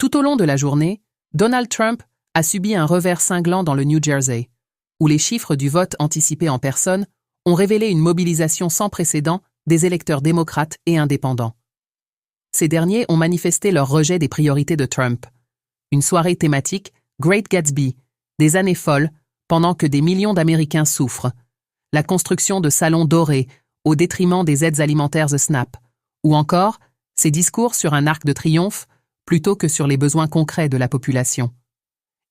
Tout au long de la journée, Donald Trump a subi un revers cinglant dans le New Jersey, où les chiffres du vote anticipé en personne ont révélé une mobilisation sans précédent des électeurs démocrates et indépendants. Ces derniers ont manifesté leur rejet des priorités de Trump. Une soirée thématique Great Gatsby, des années folles, pendant que des millions d'Américains souffrent. La construction de salons dorés au détriment des aides alimentaires SNAP, ou encore ces discours sur un arc de triomphe plutôt que sur les besoins concrets de la population.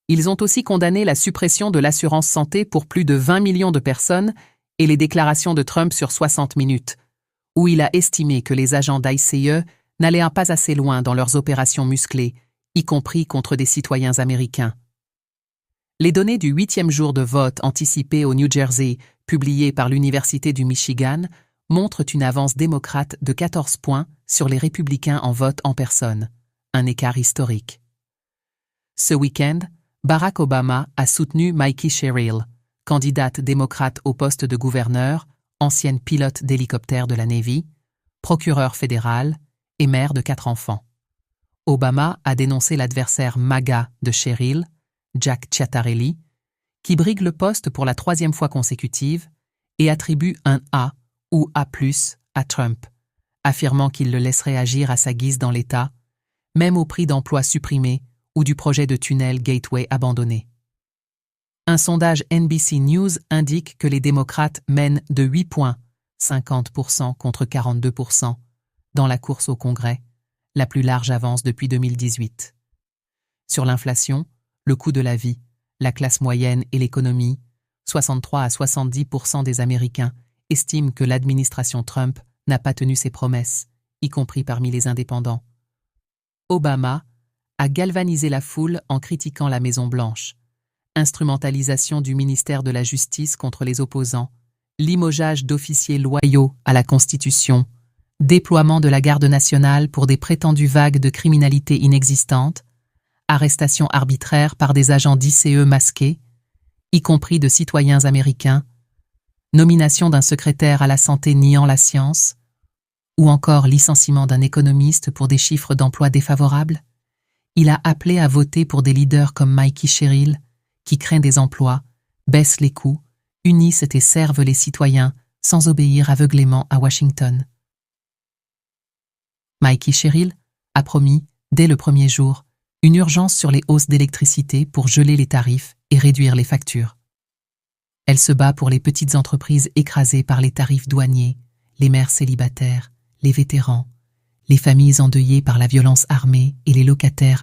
Ils ont aussi condamné la suppression de l'assurance santé pour plus de 20 millions de personnes et les déclarations de Trump sur 60 minutes, où il a estimé que les agents d'ICE n'allaient pas assez loin dans leurs opérations musclées, y compris contre des citoyens américains. Les données du 8e jour de vote anticipé au New Jersey, publiées par l'Université du Michigan, montrent une avance démocrate de 14 points sur les républicains en vote en personne, un écart historique. Ce week-end, Barack Obama a soutenu Mikey Sherrill, candidate démocrate au poste de gouverneur, ancienne pilote d'hélicoptère de la Navy, procureur fédéral et mère de 4 enfants. Obama a dénoncé l'adversaire MAGA de Sherrill, Jack Ciattarelli, qui brigue le poste pour la 3e fois consécutive et attribue un A ou A+ à Trump, affirmant qu'il le laisserait agir à sa guise dans l'État, même au prix d'emplois supprimés ou du projet de tunnel Gateway abandonné. Un sondage NBC News indique que les démocrates mènent de 8 points, 50% contre 42%, dans la course au Congrès, la plus large avance depuis 2018. Sur l'inflation, le coût de la vie, la classe moyenne et l'économie, 63 à 70% des Américains estiment que l'administration Trump n'a pas tenu ses promesses, y compris parmi les indépendants. Obama a galvanisé la foule en critiquant la Maison-Blanche, instrumentalisation du ministère de la Justice contre les opposants, limogeage d'officiers loyaux à la Constitution, déploiement de la garde nationale pour des prétendues vagues de criminalité inexistantes, arrestation arbitraire par des agents d'ICE masqués, y compris de citoyens américains, nomination d'un secrétaire à la santé niant la science, ou encore licenciement d'un économiste pour des chiffres d'emploi défavorables. Il a appelé à voter pour des leaders comme Mikey Sherrill, qui craint des emplois, baisse les coûts, unissent et servent les citoyens sans obéir aveuglément à Washington. Mikey Sherrill a promis, dès le premier jour, une urgence sur les hausses d'électricité pour geler les tarifs et réduire les factures. Elle se bat pour les petites entreprises écrasées par les tarifs douaniers, les mères célibataires, les vétérans, les familles endeuillées par la violence armée et les locataires